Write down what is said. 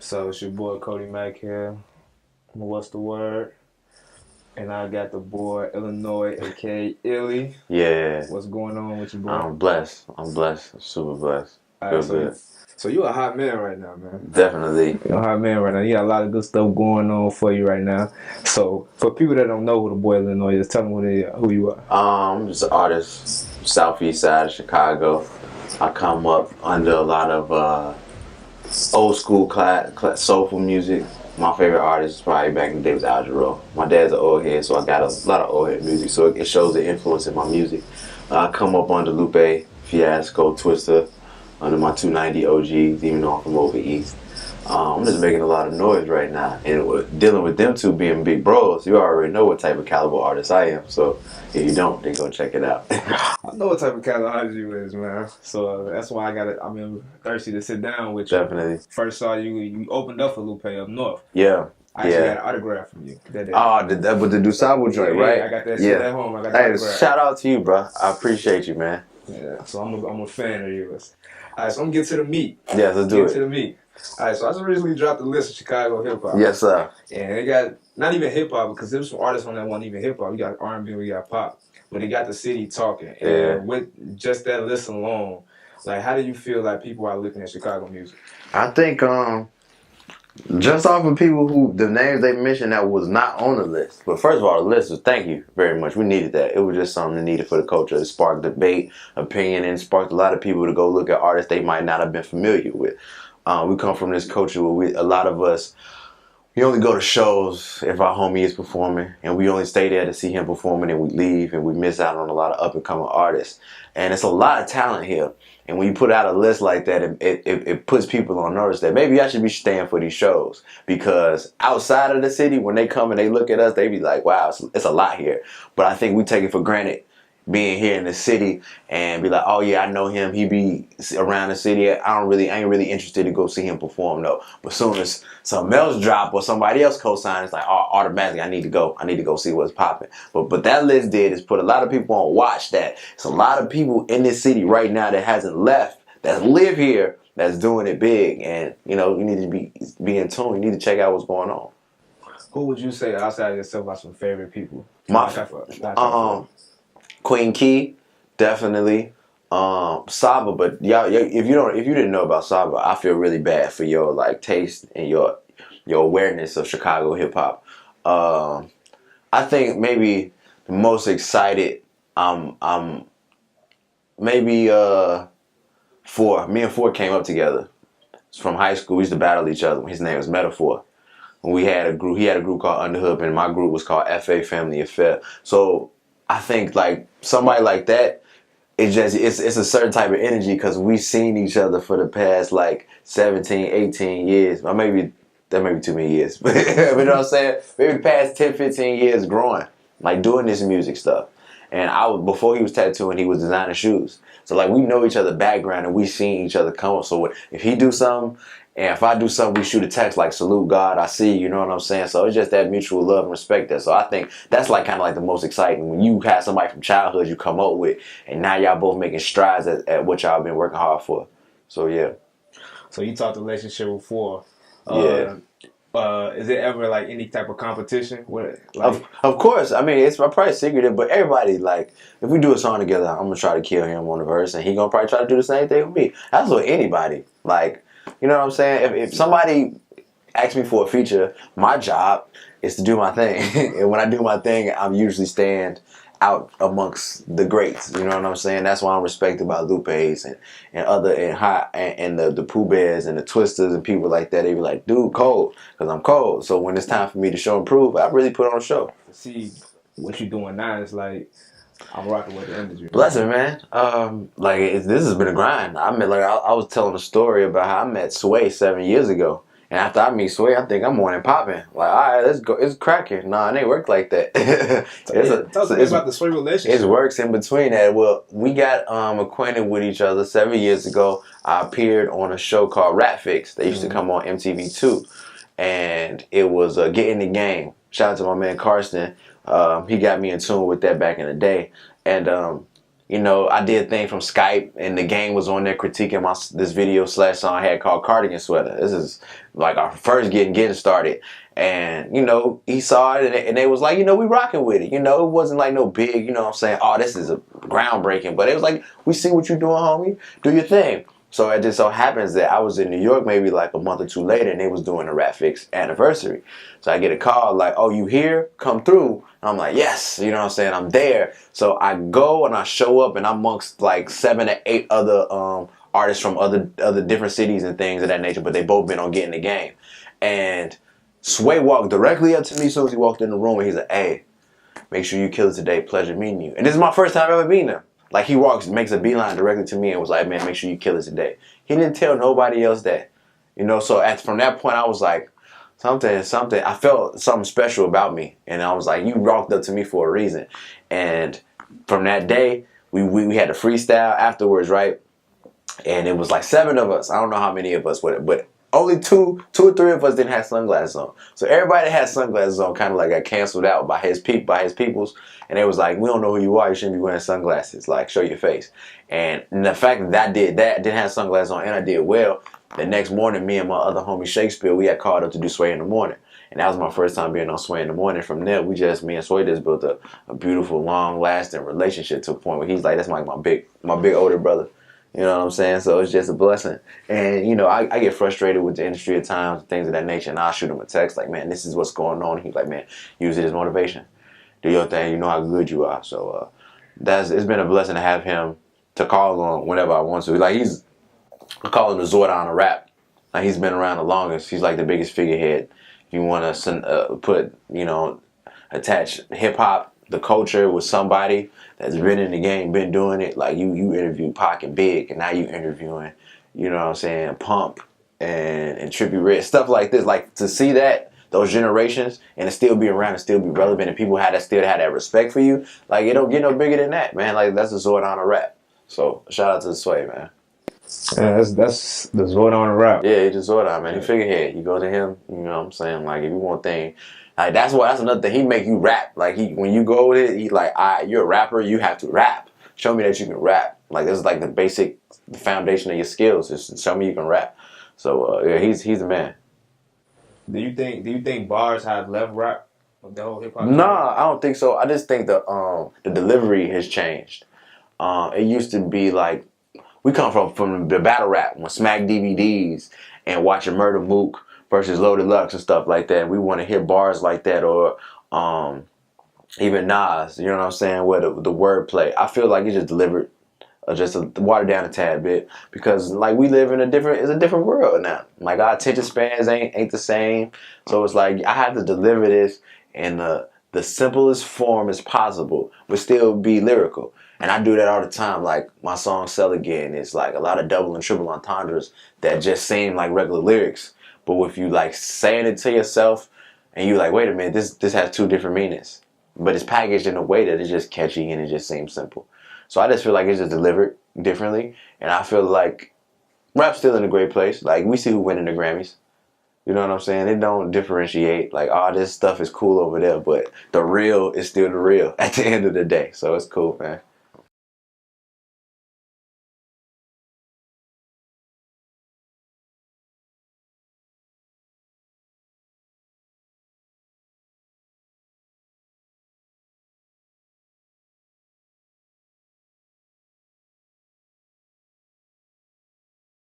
So it's your boy Cody Mack here. What's the word? And I got the boy Illinois, aka Illy. Yeah, What's going on with you, boy? I'm blessed. I'm blessed. I'm super blessed. All right, Feel so good. you a hot man right now, man. Definitely. You're a hot man right now. You got a lot of good stuff going on for you right now. So for people that don't know who the boy Illinois is, tell them who you are. I'm just an artist, southeast side of Chicago. I come up under a lot of old school soulful music. My favorite artist probably back in the day was Algero. My dad's an old head, so I got a lot of old head music. So it shows the influence in my music. I come up under Lupe, Fiasco, Twister, under my 290 OGs, even though I'm from over east. I'm just making a lot of noise right now, and dealing with them two being big bros, you already know what type of caliber artist I am. So if you don't, then go check it out. I know what type of caliber you is, man. So that's why I'm thirsty to sit down with you. Definitely. First saw you opened up for Lupe up north. Yeah. I actually got an autograph from you that day. Oh, that with the Dusabo joint, right? Yeah, I got that shit at home. I got the Hey, autograph. shout out to you, bro. I appreciate you, man. Yeah, so I'm a fan of yours. All right, so I'm gonna get to the meat. Yes, let's do it. Get to the meat. All right, so I just recently dropped a list of Chicago hip hop. Yes, sir. And they got not even hip hop because there's some artists on that wasn't even hip hop. We got R&B, we got pop, but they got the city talking. And with just that list alone, like, how do you feel like people are looking at Chicago music? I think just off of people the names they mentioned that was not on the list. But first of all, the list was thank you very much. We needed that. It was just something needed for the culture. It sparked debate, opinion, and sparked a lot of people to go look at artists they might not have been familiar with. We come from this culture where a lot of us, we only go to shows if our homie is performing, and we only stay there to see him performing, and we leave, and we miss out on a lot of up-and-coming artists. And it's a lot of talent here. And when you put out a list like that, it puts people on notice that maybe I should be staying for these shows. Because outside of the city, when they come and they look at us, they be like, wow, it's a lot here. But I think we take it for granted being here in the city and be like, oh yeah, I know him. He be around the city. I ain't really interested to go see him perform though. But soon as something else drop or somebody else co-sign, it's like automatically I need to go. I need to go see what's popping. But that list did is put a lot of people on watch that it's a lot of people in this city right now that hasn't left, that live here, that's doing it big. And you know, you need to be in tune. You need to check out what's going on. Who would you say outside of yourself are some favorite people? Queen Key, definitely. Saba, but y'all, if you didn't know about Saba, I feel really bad for your like taste and your awareness of Chicago hip hop. I think maybe the most excited maybe me and Four came up together. It's from high school. We used to battle each other. His name was Metaphor. We had a group. He had a group called Underhood, and my group was called FA Family Affair. So I think like somebody like that, it's a certain type of energy because we've seen each other for the past like 17, 18 years. Or maybe that may be too many years. But you know what I'm saying? Maybe the past 10, 15 years growing, like doing this music stuff. And before he was tattooing, he was designing shoes. So like we know each other background and we seen each other come up. So if he do something and if I do something, we shoot a text like salute God, I see you, know what I'm saying? So it's just that mutual love and respect there. So I think that's like kind of like the most exciting when you have somebody from childhood you come up with and now y'all both making strides at what y'all been working hard for. So yeah. So you talked relationship before. Yeah. Is it ever like any type of competition? Of course. I mean, it's probably secretive, but everybody like if we do a song together, I'm gonna try to kill him on the verse, and he gonna probably try to do the same thing with me. That's with anybody. Like, you know what I'm saying? If somebody asks me for a feature, my job is to do my thing, and when I do my thing, I'm usually stand out amongst the greats. You know what I'm saying? That's why I'm respected by Lupe's and other and the Pooh Bears and the Twisters and people like that. They be like, dude, cold, because I'm cold. So when it's time for me to show and prove, I really put on a show. See what you're doing now is like I'm rocking with the industry. Blessing, man. This has been a grind. I was telling a story about how I met Sway 7 years ago. And after I meet Sway, I think I'm on and popping. Like, all right, let's go. It's cracking. Nah, it ain't work like that. Tell us about the Sway relationship. It works in between that. Well, we got acquainted with each other 7 years ago. I appeared on a show called Rat Fix. They used to come on MTV2. And it was Get in the Game. Shout out to my man Karsten. He got me in tune with that back in the day. And You know, I did a thing from Skype, and the gang was on there critiquing this video / song I had called Cardigan Sweater. This is like our first getting started. And, you know, he saw it, and they was like, you know, we rocking with it. You know, it wasn't like no big, you know what I'm saying, oh, this is a groundbreaking. But it was like, we see what you're doing, homie. Do your thing. So it just so happens that I was in New York maybe like a month or two later, and they was doing the Rat Fix anniversary. So I get a call like, oh, you here? Come through. And I'm like, yes, you know what I'm saying? I'm there. So I go and I show up, and I'm amongst like 7 or 8 other artists from other different cities and things of that nature, but they both been on Getting the Game. And Sway walked directly up to me as soon as he walked in the room, and he's like, hey, make sure you kill it today. Pleasure meeting you. And this is my first time ever meeting him. Like, he makes a beeline directly to me and was like, man, make sure you kill it today. He didn't tell nobody else that. You know, so from that point, I was like, something. I felt something special about me. And I was like, you walked up to me for a reason. And from that day, we had a freestyle afterwards, right? And it was like 7 of us. I don't know how many of us, but only two or three of us didn't have sunglasses on. So everybody that had sunglasses on kind of like got canceled out by his peoples. And they was like, we don't know who you are. You shouldn't be wearing sunglasses. Like, show your face. And the fact that I did that, didn't have sunglasses on, and I did well, the next morning, me and my other homie Shakespeare, we had called up to do Sway in the Morning. And that was my first time being on Sway in the Morning. From there, me and Sway just built a beautiful, long-lasting relationship to a point where he's like, that's like my big older brother. You know what I'm saying? So it's just a blessing. And, you know, I get frustrated with the industry at times, things of that nature, and I'll shoot him a text like, man, this is what's going on. He's like, man, use it as motivation. Do your thing. You know how good you are. So it's been a blessing to have him to call on whenever I want to. Like, I call him the Zordon of rap. Like, he's been around the longest. He's like the biggest figurehead. If you want to put, you know, attach hip-hop, the culture with somebody that's been in the game, been doing it. Like, you interviewed Pac and Big, and now you interviewing, you know what I'm saying, Pump and Trippie Redd, stuff like this. Like, to see that, those generations, and to still be around and still be relevant, and people still had that respect for you, like, it don't get no bigger than that, man. Like, that's the Zordon of rap. So, shout out to the Sway, man. Yeah, that's the Zordon of rap. Yeah, he's just Zordon, man. He figurehead. You go to him, you know what I'm saying? Like, if you want thing, like, that's another thing. He make you rap. Like, when you go with it, he like, you're a rapper, you have to rap. Show me that you can rap. Like, this is like the foundation of your skills. Just show me you can rap. So yeah, he's the man. Do you think bars have left rap with the whole hip hop? Nah, I don't think so. I just think the delivery has changed. It used to be like, we come from the battle rap, when Smack DVDs and watching Murder Mook versus Loaded Lux and stuff like that. We want to hear bars like that, or even Nas, you know what I'm saying, where the wordplay. I feel like it just delivered, just watered down a tad bit, because like we live in a different world now. Like, our attention spans ain't the same, so it's like I have to deliver this in the simplest form as possible, but still be lyrical. And I do that all the time. Like, my song Sell Again, it's like a lot of double and triple entendres that just seem like regular lyrics. But if you like saying it to yourself and you like, wait a minute, this has 2 different meanings. But it's packaged in a way that it's just catchy and it just seems simple. So I just feel like it's just delivered differently. And I feel like rap's still in a great place. Like, we see who winning the Grammys. You know what I'm saying? It don't differentiate. Like, this stuff is cool over there, but the real is still the real at the end of the day. So it's cool, man.